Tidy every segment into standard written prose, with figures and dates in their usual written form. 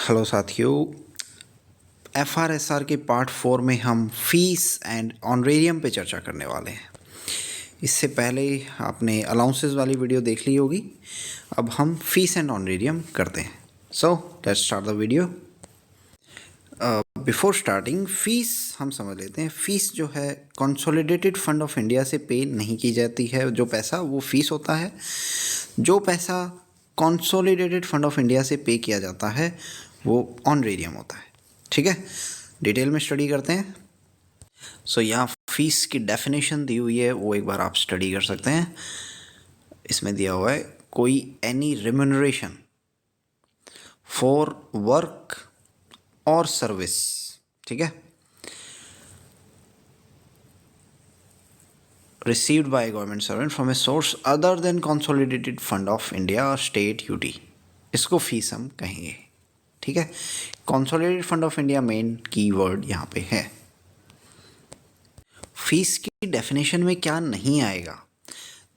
Hello साथियों, एफआरएसआर के part 4 में हम फीस एंड ऑनरेरियम पे चर्चा करने वाले हैं। इससे पहले आपने अलाउंसेस वाली वीडियो देख ली होगी। अब हम फीस एंड ऑनरेरियम करते हैं। So let's start the video. Before starting fees हम समझ लेते हैं। फीस जो है कंसोलिडेटेड फंड ऑफ इंडिया से पे नहीं की जाती है। जो पैसा वो फीस होता है। जो पैसा कंसोलिडेटेड फंड ऑफ इंडिया से पे किया जाता है वो ऑनरेरियम होता है। ठीक है, डिटेल में स्टडी करते हैं। सो यहाँ फीस की डेफिनेशन दी हुई है, वो एक बार आप स्टडी कर सकते हैं। इसमें दिया हुआ है कोई एनी रिम्यूनरेशन फॉर वर्क और सर्विस। ठीक है, received by a government servant from a source other than consolidated fund of India or state UT, इसको फीस हम कहेंगे। ठीक है, consolidated fund of India main keyword यहाँ पे है। फीस की डेफिनेशन में क्या नहीं आएगा?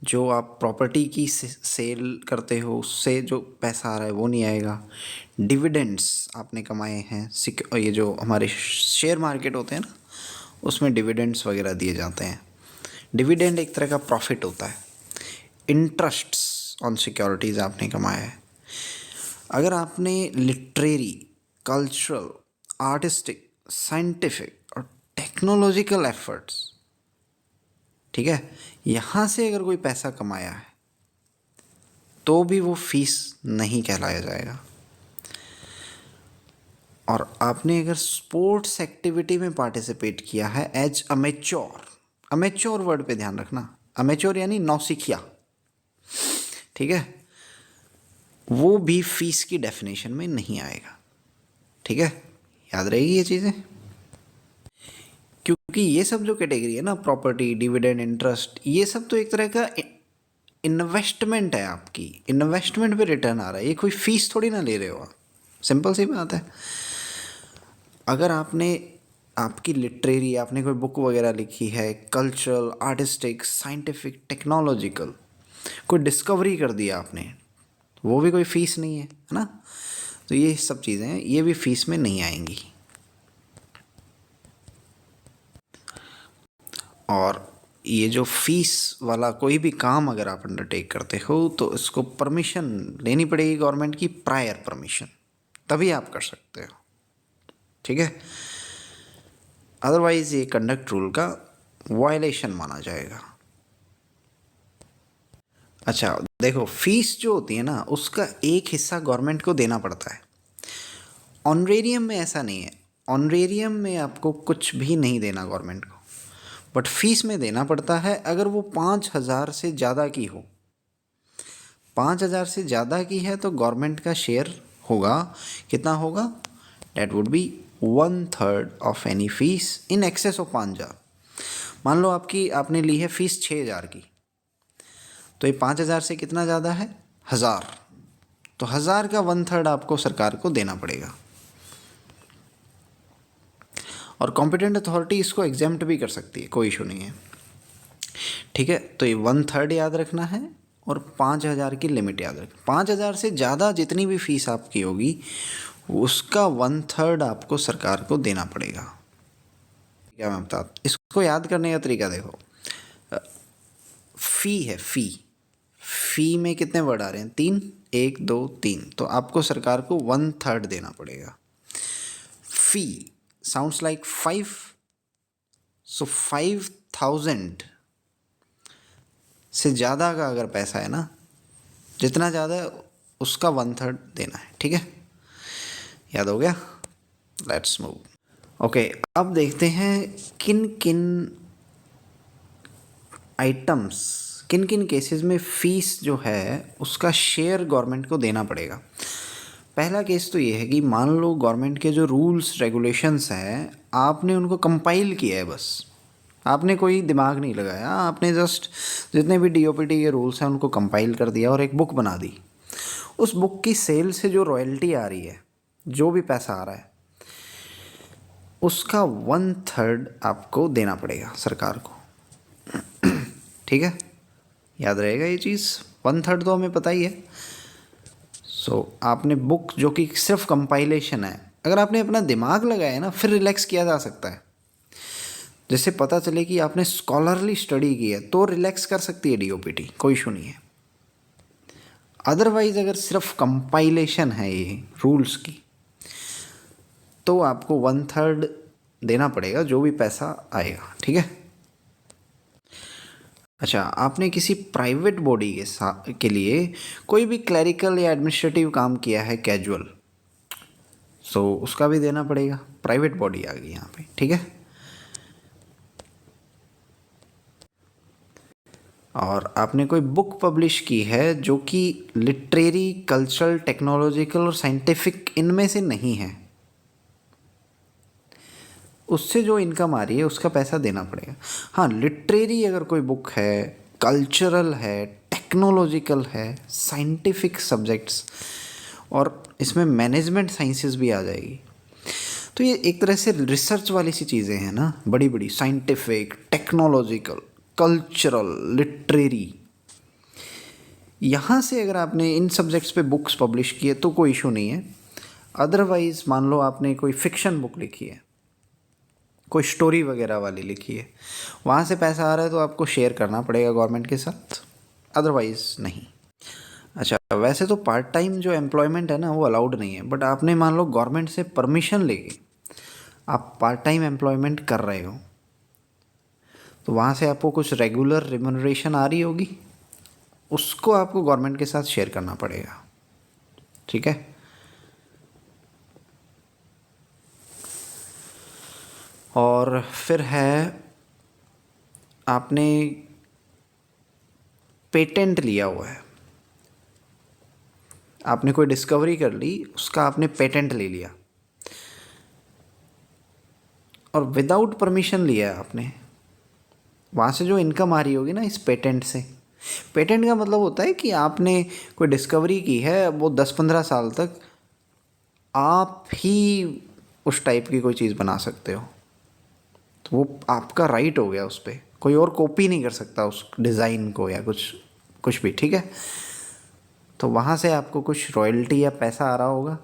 जो आप प्रॉपर्टी की सेल करते हो उससे जो पैसा आ रहा है वो नहीं आएगा। डिविडेंड्स आपने कमाए हैं, ये जो हमारे शेयर मार्केट होते हैं ना, उसमें डिविडेंड्स वगैरह दिए जाते हैं। डिविडेंड एक तरह का प्रॉफिट होता है। इंटरेस्ट्स ऑन सिक्योरिटीज़ आपने कमाया है। अगर आपने लिटरेरी, कल्चरल, आर्टिस्टिक, साइंटिफिक और टेक्नोलॉजिकल एफर्ट्स, ठीक है, यहाँ से अगर कोई पैसा कमाया है तो भी वो फीस नहीं कहलाया जाएगा। और आपने अगर स्पोर्ट्स एक्टिविटी में पार्टिसिपेट किया है एज अमेच्योर, अमेच्योर वर्ड पे ध्यान रखना, अमेच्योर यानी नौसिखिया, ठीक है, वो भी फीस की डेफिनेशन में नहीं आएगा। ठीक है, याद रहेगी ये चीज़ें, क्योंकि ये सब जो कैटेगरी है ना, प्रॉपर्टी, डिविडेंड, इंटरेस्ट, ये सब तो एक तरह का इन्वेस्टमेंट है। आपकी इन्वेस्टमेंट पे रिटर्न आ रहा है, ये कोई फीस थोड़ी ना ले रहे हो आप। सिंपल सी बात है। अगर आपकी लिटरेरी, आपने कोई बुक वगैरह लिखी है, कल्चरल, आर्टिस्टिक, साइंटिफिक, टेक्नोलॉजिकल, कोई डिस्कवरी कर दिया आपने, वो भी कोई फीस नहीं है ना। तो ये सब चीज़ें हैं, ये भी फीस में नहीं आएंगी। और ये जो फीस वाला कोई भी काम अगर आप अंडरटेक करते हो तो इसको परमिशन लेनी पड़ेगी गवर्नमेंट की, प्रायर परमिशन, तभी आप कर सकते हो। ठीक है, अदरवाइज ये कंडक्ट रूल का वायलेशन माना जाएगा। अच्छा देखो, फीस जो होती है ना उसका एक हिस्सा गवर्नमेंट को देना पड़ता है। ऑनरेरियम में ऐसा नहीं है। ऑनरेरियम में आपको कुछ भी नहीं देना गवर्नमेंट को, बट फीस में देना पड़ता है अगर वो 5,000 से ज़्यादा की हो। 5,000 से ज़्यादा की है तो गवर्नमेंट का शेयर होगा, कितना होगा? That would be 1/3 of any fees in excess of 5,000। मान लो आपने ली है फीस 6,000 की, तो ये 5,000 से कितना ज़्यादा है? 1,000। तो 1,000 का 1/3 आपको सरकार को देना पड़ेगा। और कॉम्पिटेंट अथॉरिटी इसको एग्जेम्प्ट भी कर सकती है, कोई इशू नहीं है। ठीक है, तो ये 1/3 याद रखना है और 5,000 की लिमिट याद रखना। 5,000 से ज़्यादा जितनी भी फीस आपकी होगी उसका 1/3 आपको सरकार को देना पड़ेगा। क्या मैं बता, इसको याद करने का तरीका देखो। फ़ी है, फ़ी में कितने वर्ड आ रहे हैं? 3, 1, 2, 3, तो आपको सरकार को 1/3 देना पड़ेगा। फ़ी साउंड्स लाइक 5, सो 5,000 से ज़्यादा का अगर पैसा है ना, जितना ज़्यादा है उसका 1/3 देना है। ठीक है, याद हो गया? Let's move. ओके, अब देखते हैं किन किन आइटम्स, किन किन केसेस में फ़ीस जो है उसका शेयर गवर्नमेंट को देना पड़ेगा। पहला केस तो ये है कि मान लो गवर्नमेंट के जो रूल्स रेगुलेशंस हैं आपने उनको कंपाइल किया है, बस आपने कोई दिमाग नहीं लगाया, आपने जस्ट जितने भी डीओपीटी के रूल्स हैं उनको कंपाइल कर दिया और एक बुक बना दी। उस बुक की सेल से जो रॉयल्टी आ रही है, जो भी पैसा आ रहा है, उसका 1/3 आपको देना पड़ेगा सरकार को। ठीक है, याद रहेगा ये चीज़, 1/3 तो हमें पता ही है। आपने बुक जो कि सिर्फ कंपाइलेशन है, अगर आपने अपना दिमाग लगाया ना फिर रिलैक्स किया जा सकता है। जैसे पता चले कि आपने स्कॉलरली स्टडी की है तो रिलैक्स कर सकती है डीओपीटी, कोई इशू नहीं है। अदरवाइज अगर सिर्फ कंपाइलेशन है ये रूल्स की, तो आपको 1/3 देना पड़ेगा जो भी पैसा आएगा, ठीक है। अच्छा, आपने किसी प्राइवेट बॉडी के लिए कोई भी क्लरिकल या एडमिनिस्ट्रेटिव काम किया है कैजुअल, उसका भी देना पड़ेगा। प्राइवेट बॉडी आ गई यहाँ पे, ठीक है। और आपने कोई बुक पब्लिश की है जो कि लिटरेरी, कल्चरल, टेक्नोलॉजिकल और साइंटिफिक इनमें से नहीं है, उससे जो इनकम आ रही है उसका पैसा देना पड़ेगा। हाँ, लिटरेरी अगर कोई बुक है, कल्चरल है, टेक्नोलॉजिकल है, साइंटिफिक सब्जेक्ट्स और इसमें मैनेजमेंट साइंसेस भी आ जाएगी, तो ये एक तरह से रिसर्च वाली सी चीज़ें हैं ना, बड़ी बड़ी साइंटिफिक, टेक्नोलॉजिकल, कल्चरल, लिटरेरी। यहाँ से अगर आपने इन सब्जेक्ट्स पे बुक्स पब्लिश की है तो कोई इशू नहीं है। अदरवाइज़ मान लो आपने कोई फिक्शन बुक लिखी है, कोई स्टोरी वगैरह वाली लिखी है, वहाँ से पैसा आ रहा है तो आपको शेयर करना पड़ेगा गवर्नमेंट के साथ, अदरवाइज़ नहीं। अच्छा, वैसे तो पार्ट टाइम जो एम्प्लॉयमेंट है ना वो अलाउड नहीं है, बट आपने मान लो गवर्नमेंट से परमिशन लेके आप पार्ट टाइम एम्प्लॉयमेंट कर रहे हो, तो वहाँ से आपको कुछ रेगुलर रिम्यूनरेशन आ रही होगी, उसको आपको गवर्नमेंट के साथ शेयर करना पड़ेगा, ठीक है। और फिर है, आपने पेटेंट लिया हुआ है, आपने कोई डिस्कवरी कर ली, उसका आपने पेटेंट ले लिया और विदाउट परमिशन लिया है आपने, वहाँ से जो इनकम आ रही होगी ना इस पेटेंट से, पेटेंट का मतलब होता है कि आपने कोई डिस्कवरी की है, वो 10-15 साल तक आप ही उस टाइप की कोई चीज़ बना सकते हो, तो वो आपका राइट हो गया, उस पर कोई और कॉपी नहीं कर सकता उस डिज़ाइन को या कुछ भी, ठीक है। तो वहाँ से आपको कुछ रॉयल्टी या पैसा आ रहा होगा,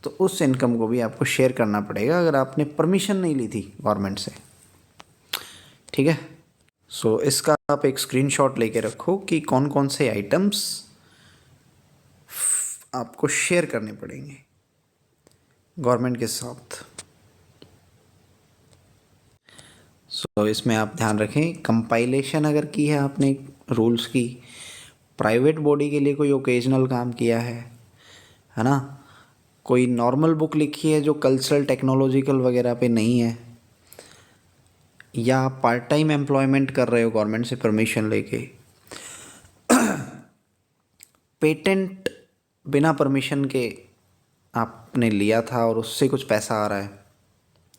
तो उस इनकम को भी आपको शेयर करना पड़ेगा अगर आपने परमिशन नहीं ली थी गवर्नमेंट से, ठीक है। इसका आप एक स्क्रीनशॉट लेके रखो कि कौन कौन से आइटम्स आपको शेयर करने पड़ेंगे गवर्नमेंट के साथ। इसमें आप ध्यान रखें, कंपाइलेशन अगर की है आपने रूल्स की, प्राइवेट बॉडी के लिए कोई ओकेजनल काम किया है ना, कोई नॉर्मल बुक लिखी है जो कल्चरल, टेक्नोलॉजिकल वगैरह पे नहीं है, या आप पार्ट टाइम एम्प्लॉयमेंट कर रहे हो गवर्नमेंट से परमिशन लेके, पेटेंट बिना परमिशन के आपने लिया था और उससे कुछ पैसा आ रहा है,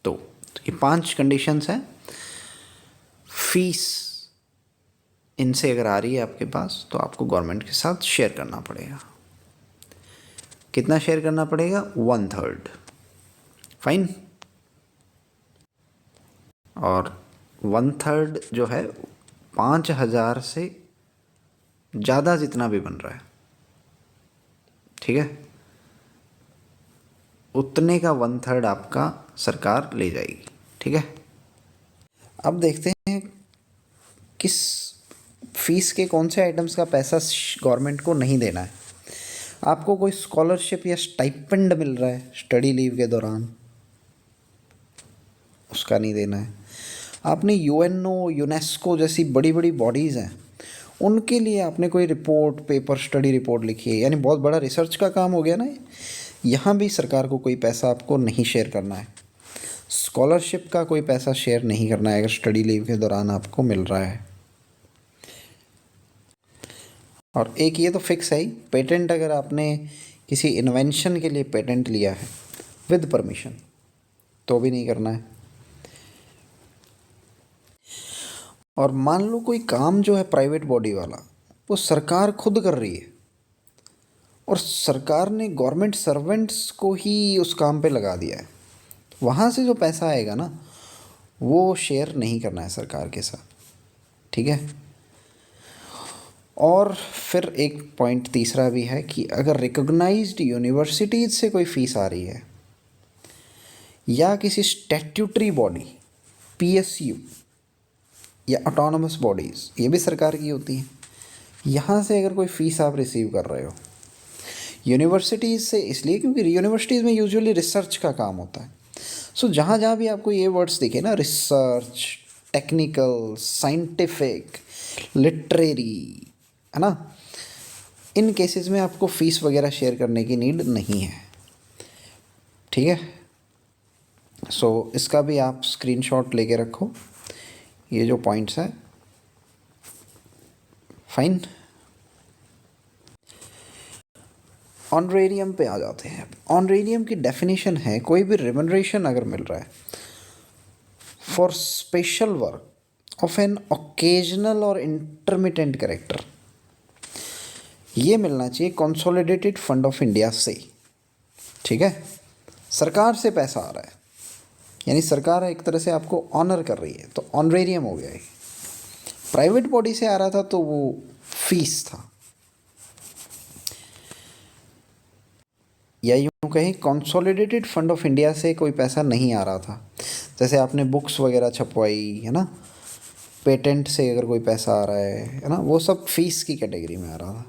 तो ये 5 कंडीशंस हैं। फीस इनसे अगर आ रही है आपके पास तो आपको गवर्नमेंट के साथ शेयर करना पड़ेगा। कितना शेयर करना पड़ेगा? 1/3, फाइन। और 1/3 जो है 5,000 से ज़्यादा जितना भी बन रहा है, ठीक है, उतने का 1/3 आपका सरकार ले जाएगी, ठीक है। अब देखते हैं किस फीस के कौन से आइटम्स का पैसा गवर्नमेंट को नहीं देना है। आपको कोई स्कॉलरशिप या स्टाइपेंड मिल रहा है स्टडी लीव के दौरान, उसका नहीं देना है। आपने यूएनओ, यूनेस्को जैसी बड़ी बड़ी बॉडीज़ हैं, उनके लिए आपने कोई रिपोर्ट, पेपर, स्टडी रिपोर्ट लिखी है, यानी बहुत बड़ा रिसर्च का काम हो गया ना, यहाँ भी सरकार को कोई पैसा आपको नहीं शेयर करना है। स्कॉलरशिप का कोई पैसा शेयर नहीं करना है अगर स्टडी लीव के दौरान आपको मिल रहा है। और एक ये तो फिक्स है ही, पेटेंट अगर आपने किसी इन्वेंशन के लिए पेटेंट लिया है विद परमिशन तो भी नहीं करना है। और मान लो कोई काम जो है प्राइवेट बॉडी वाला वो सरकार खुद कर रही है और सरकार ने गवर्नमेंट सर्वेंट्स को ही उस काम पे लगा दिया है, वहाँ से जो पैसा आएगा ना वो शेयर नहीं करना है सरकार के साथ, ठीक है। और फिर एक पॉइंट तीसरा भी है कि अगर रिकॉग्नाइज्ड यूनिवर्सिटीज़ से कोई फ़ीस आ रही है या किसी स्टैट्यूटरी बॉडी, पीएसयू या ऑटोनोमस बॉडीज़, ये भी सरकार की होती हैं, यहाँ से अगर कोई फ़ीस आप रिसीव कर रहे हो यूनिवर्सिटीज़ से, इसलिए क्योंकि यूनिवर्सिटीज़ में यूजुअली रिसर्च का काम होता है। सो जहाँ जहाँ भी आपको ये वर्ड्स दिखे ना, रिसर्च, टेक्निकल, साइंटिफिक, लिटरेरी, है ना, इन केसेस में आपको फ़ीस वगैरह शेयर करने की नीड नहीं है। ठीक है, सो इसका भी आप स्क्रीनशॉट लेके रखो, ये जो पॉइंट्स हैं। फाइन, ऑनरेरियम पे आ जाते हैं। ऑनरेरियम की डेफिनेशन है कोई भी रिमनरेशन अगर मिल रहा है for special work of an occasional और इंटरमिटेंट कैरेक्टर, ये मिलना चाहिए कंसोलिडेटेड फंड ऑफ इंडिया से। ठीक है, सरकार से पैसा आ रहा है, यानी सरकार एक तरह से आपको ऑनर कर रही है, तो ऑनरेरियम हो गया है। प्राइवेट बॉडी से आ रहा था तो वो फीस था, या यूँ कहें कंसोलिडेटेड फंड ऑफ इंडिया से कोई पैसा नहीं आ रहा था। जैसे आपने बुक्स वगैरह छपवाई है ना, पेटेंट से अगर कोई पैसा आ रहा है ना, वो सब फीस की कैटेगरी में आ रहा था।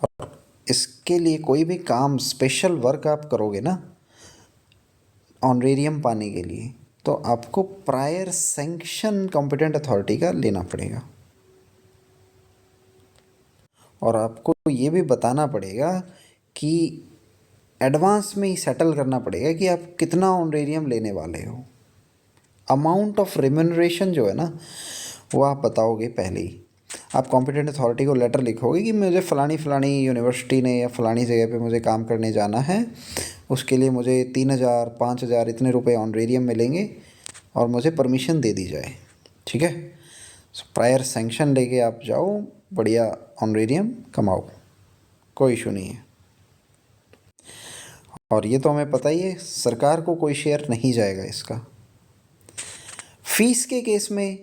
और इसके लिए कोई भी काम, स्पेशल वर्क आप करोगे ना ऑनरेरियम पाने के लिए, तो आपको प्रायर सैंक्शन कॉम्पिटेंट अथॉरिटी का लेना पड़ेगा, और आपको ये भी बताना पड़ेगा कि एडवांस में ही सेटल करना पड़ेगा कि आप कितना ऑनरेरियम लेने वाले हो। अमाउंट ऑफ रिम्यूनरेशन जो है ना, वो आप बताओगे पहले ही। आप कॉम्पिटेंट अथॉरिटी को लेटर लिखोगे कि मुझे फ़लानी फ़लानी यूनिवर्सिटी ने या फ़लानी जगह पे मुझे काम करने जाना है, उसके लिए मुझे 3,000 5,000 इतने रुपए ऑनरेरियम मिलेंगे और मुझे परमिशन दे दी जाए। ठीक है, प्रायर सैंक्शन लेके आप जाओ, बढ़िया ऑनरेरियम कमाओ, कोई इशू नहीं है। और ये तो हमें पता ही है, सरकार को कोई शेयर नहीं जाएगा इसका। फीस के केस में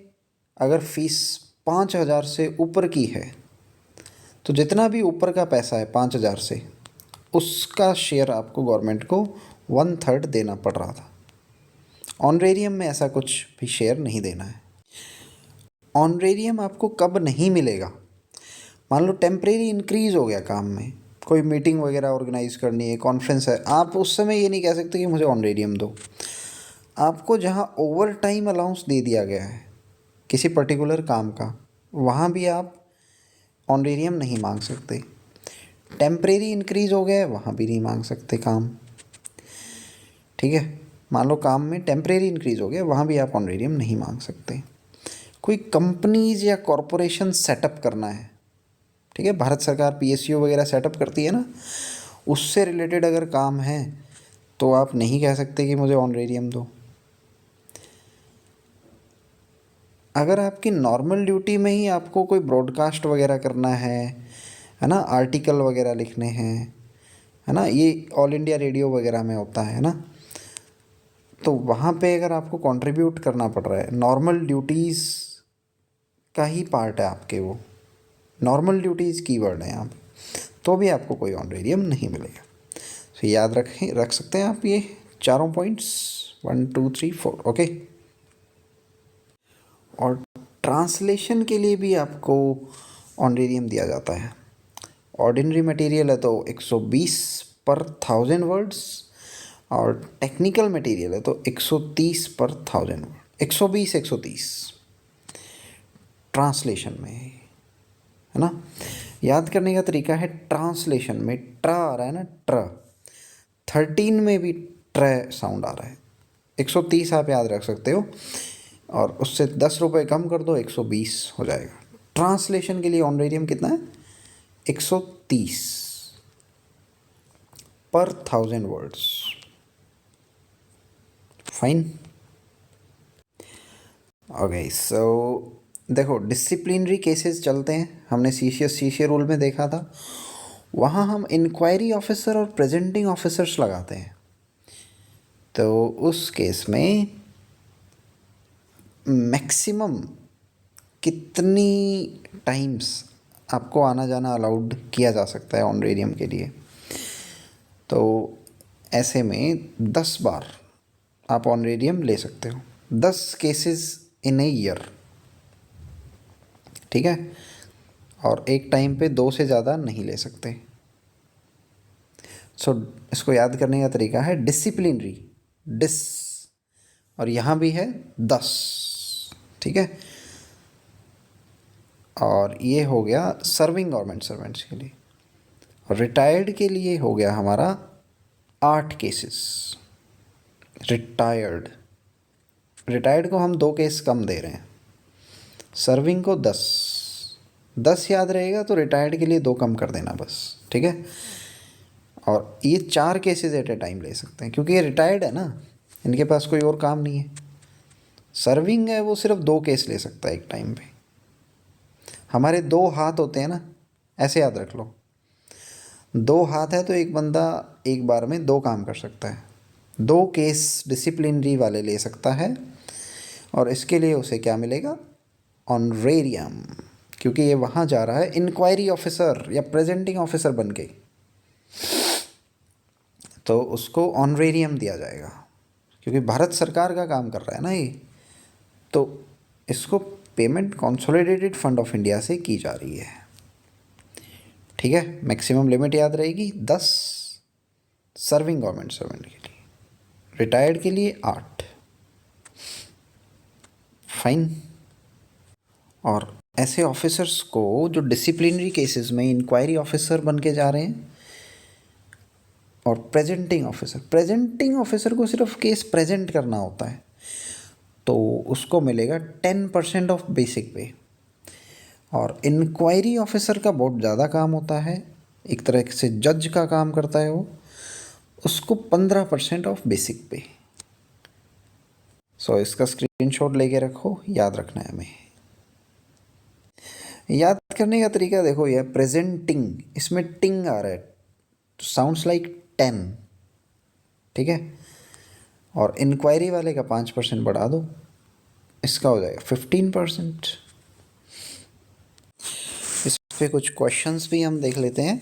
अगर फीस 5,000 से ऊपर की है, तो जितना भी ऊपर का पैसा है 5,000 से, उसका शेयर आपको गवर्नमेंट को 1/3 देना पड़ रहा था। ऑनरेरियम में ऐसा कुछ भी शेयर नहीं देना है। ऑनरेरियम आपको कब नहीं मिलेगा, मान लो टेम्परेरी इंक्रीज़ हो गया काम में, कोई मीटिंग वगैरह ऑर्गेनाइज करनी है, कॉन्फ्रेंस है, आप उस समय ये नहीं कह सकते कि मुझे ऑनरेरियम दो। आपको जहाँ ओवर टाइम अलाउंस दे दिया गया है किसी पर्टिकुलर काम का, वहाँ भी आप ऑनरेरियम नहीं मांग सकते। टेम्परेरी इंक्रीज़ हो गया है, वहाँ भी नहीं मांग सकते काम। ठीक है, मान लो काम में टेम्परेरी इंक्रीज़ हो गया, वहाँ भी आप ऑनरेरियम नहीं मांग सकते। कोई कंपनीज या कॉरपोरेशन सेटअप करना है, ठीक है, भारत सरकार पीएसयू वगैरह सेटअप करती है ना, उससे रिलेटेड अगर काम है तो आप नहीं कह सकते कि मुझे ऑनरेरियम दो। अगर आपकी नॉर्मल ड्यूटी में ही आपको कोई ब्रॉडकास्ट वगैरह करना है ना, आर्टिकल वगैरह लिखने हैं, है ना, ये ऑल इंडिया रेडियो वगैरह में होता है ना, तो वहाँ पे अगर आपको कंट्रीब्यूट करना पड़ रहा है, नॉर्मल ड्यूटीज़ का ही पार्ट है आपके, वो नॉर्मल ड्यूटीज़ कीवर्ड है यहाँ पे, तो भी आपको कोई ऑनरेरियम नहीं मिलेगा। तो याद रख सकते हैं आप ये चारों पॉइंट्स, 1 2 3 4। ओके, और ट्रांसलेशन के लिए भी आपको ऑनरेरियम दिया जाता है। ऑर्डिनरी मटेरियल है तो 120 पर 1000 वर्ड्स, और टेक्निकल मटेरियल है तो 130 पर 1000 वर्ड, 120 130 ट्रांसलेशन में, है ना। याद करने का तरीका है, ट्रांसलेशन में ट्र आ रहा है ना, ट्र 13 में भी ट्र साउंड आ रहा है, 130 आप याद रख सकते हो, और उससे 10 रुपये कम कर दो, 120 हो जाएगा। ट्रांसलेशन के लिए ऑनरेरियम कितना है, 130 पर 1000 वर्ड्स। Fine, okay. सो देखो, डिसिप्लिनरी केसेस चलते हैं, हमने सीसीए रूल में देखा था, वहाँ हम इंक्वायरी ऑफिसर और प्रेजेंटिंग ऑफिसर्स लगाते हैं। तो उस केस में मैक्सिमम कितनी टाइम्स आपको आना जाना अलाउड किया जा सकता है ऑनरेरियम के लिए। तो ऐसे में 10 बार आप ऑनरेरियम ले सकते हो, 10 केसेस इन ए ईयर, ठीक है। और एक टाइम पे 2 से ज़्यादा नहीं ले सकते। सो इसको याद करने का तरीका है डिसिप्लिनरी, डिस, और यहाँ भी है 10, ठीक है। और ये हो गया सर्विंग गवर्नमेंट सर्वेंट्स के लिए। और रिटायर्ड के लिए हो गया हमारा 8 केसेस। रिटायर्ड को हम 2 केस कम दे रहे हैं, सर्विंग को 10 याद रहेगा तो रिटायर्ड के लिए 2 कम कर देना बस, ठीक है। और ये 4 केसेस एट ए टाइम ले सकते हैं क्योंकि ये रिटायर्ड है ना, इनके पास कोई और काम नहीं है। सर्विंग है वो सिर्फ 2 केस ले सकता है एक टाइम पे। हमारे 2 हाथ होते हैं ना, ऐसे याद रख लो, 2 हाथ है तो एक बंदा एक बार में 2 काम कर सकता है। 2 केस डिसिप्लिनरी वाले ले सकता है और इसके लिए उसे क्या मिलेगा, ऑनरेरियम, क्योंकि ये वहाँ जा रहा है इंक्वायरी ऑफिसर या प्रेजेंटिंग ऑफिसर बन के, तो उसको ऑनरेरियम दिया जाएगा क्योंकि भारत सरकार का काम कर रहा है ना ये। तो इसको payment consolidated fund of India से की जा रही है, ठीक है। मैक्सिमम लिमिट याद रहेगी 10 सर्विंग गवर्नमेंट सर्वेंट के लिए, रिटायर्ड के लिए 8, फाइन। और ऐसे ऑफिसर्स को जो डिसिप्लिनरी केसेस में इंक्वायरी ऑफिसर बन के जा रहे हैं, और प्रेजेंटिंग ऑफिसर को सिर्फ केस प्रेजेंट करना होता है, तो उसको मिलेगा 10% ऑफ बेसिक पे। और इंक्वायरी ऑफिसर का बहुत ज़्यादा काम होता है, एक तरह से जज का काम करता है वो, उसको 15% ऑफ बेसिक पे। सो इसका स्क्रीनशॉट लेके रखो, याद रखना है हमें। याद करने का तरीका देखो, यह प्रेजेंटिंग, इसमें टिंग आ रहा है, साउंड्स लाइक 10, ठीक है। और इंक्वायरी वाले का 5% बढ़ा दो, इसका हो जाएगा 15%। इस पे कुछ क्वेश्चंस भी हम देख लेते हैं।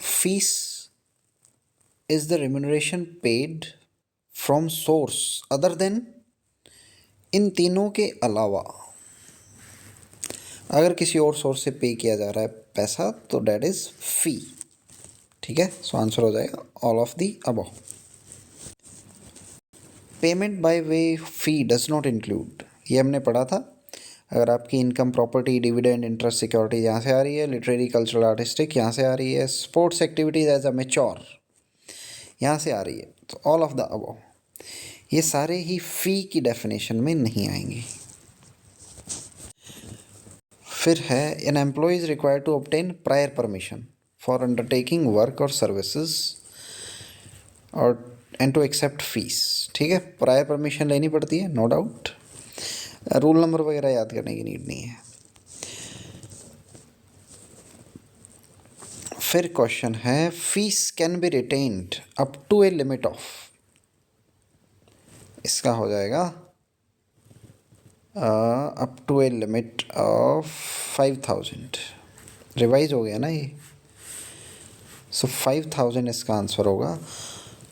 Fees is the remuneration paid from source other than, इन तीनों के अलावा अगर किसी और सोर्स से पे किया जा रहा है पैसा तो डेट इज फी, ठीक है। सो आंसर हो जाएगा all of the above. Payment by way fee does not include, ये हमने पढ़ा था। अगर आपकी income, property, dividend, interest, security यहाँ से आ रही है, लिटरेरी, कल्चरल, आर्टिस्टिक यहाँ से आ रही है, sports activities as a mature यहाँ से आ रही है, तो ऑल ऑफ द अबव, ये सारे ही फ़ी की डेफिनेशन में नहीं आएंगे। फिर है an employee is required to obtain prior permission for undertaking work और सर्विसेज और एंड टू एक्सेप्ट फीस, ठीक है। प्रायर परमिशन लेनी पड़ती है, नो डाउट। रूल नंबर वगैरह याद करने की नीड नहीं है। फिर क्वेश्चन है fees can be retained up to a limit of, इसका हो जाएगा up to a limit of 5000। Revise हो गया ना ये, सो 5000 इसका आंसर होगा।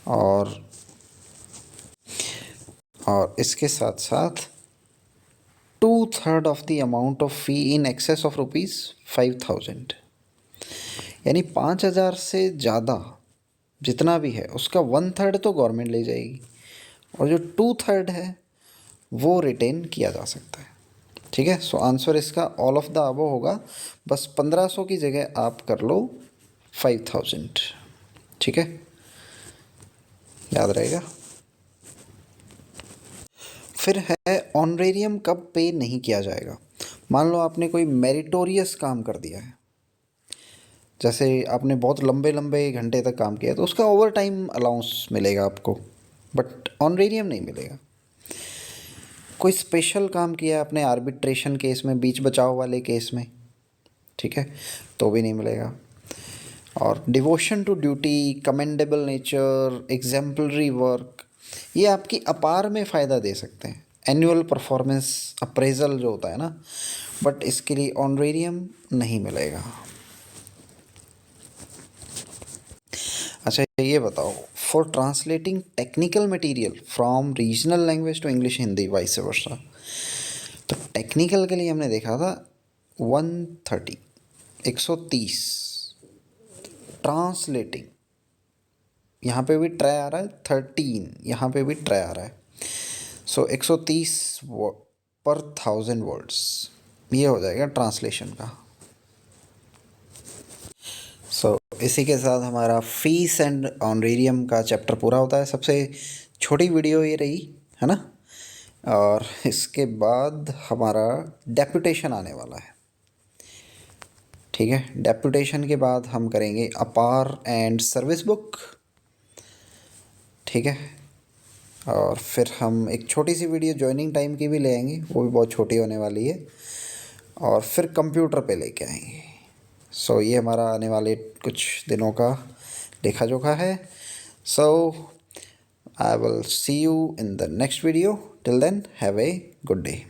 और इसके साथ साथ 2/3 of the amount of fee in excess of ₹5000, यानी 5000 से ज़्यादा जितना भी है उसका 1/3 तो गवर्नमेंट ले जाएगी, और जो 2/3 है वो रिटेन किया जा सकता है, ठीक है। सो आंसर इसका ऑल ऑफ द अबव होगा, बस 1500 की जगह आप कर लो 5000, ठीक है, याद रहेगा। फिर है ऑनरेरियम कब पे नहीं किया जाएगा। मान लो आपने कोई मेरिटोरियस काम कर दिया है, जैसे आपने बहुत लंबे लंबे घंटे तक काम किया तो उसका ओवर टाइम अलाउंस मिलेगा आपको, बट ऑनरेरियम नहीं मिलेगा। कोई स्पेशल काम किया आपने आर्बिट्रेशन केस में, बीच बचाव वाले केस में, ठीक है, तो भी नहीं मिलेगा। और devotion to duty, commendable nature, exemplary work, ये आपकी अपार में फ़ायदा दे सकते हैं। एनुअल परफॉर्मेंस अप्रेजल जो होता है ना, बट इसके लिए ऑनरेरियम नहीं मिलेगा। अच्छा ये बताओ, for translating technical material from regional language to English Hindi vice versa, तो टेक्निकल के लिए हमने देखा था 130 130। ट्रांसलेटिंग यहाँ पे भी ट्राई आ रहा है, 13 यहाँ पे भी ट्राई आ रहा है। सो 130 पर 1000 वर्ड्स ये हो जाएगा ट्रांसलेशन का। सो इसी के साथ हमारा फीस एंड ऑनरेरियम का चैप्टर पूरा होता है। सबसे छोटी वीडियो ये रही है ना। और इसके बाद हमारा डेप्यूटेशन आने वाला है। ठीक है, डेप्यूटेशन के बाद हम करेंगे अपार एंड सर्विस बुक। ठीक है, और फिर हम एक छोटी सी वीडियो जॉइनिंग टाइम की भी ले आएंगे, वो भी बहुत छोटी होने वाली है। और फिर कंप्यूटर पे लेके आएंगे। सो ये हमारा आने वाले कुछ दिनों का लेखा जोखा है। So I will see you in the next video. Till then have a good day.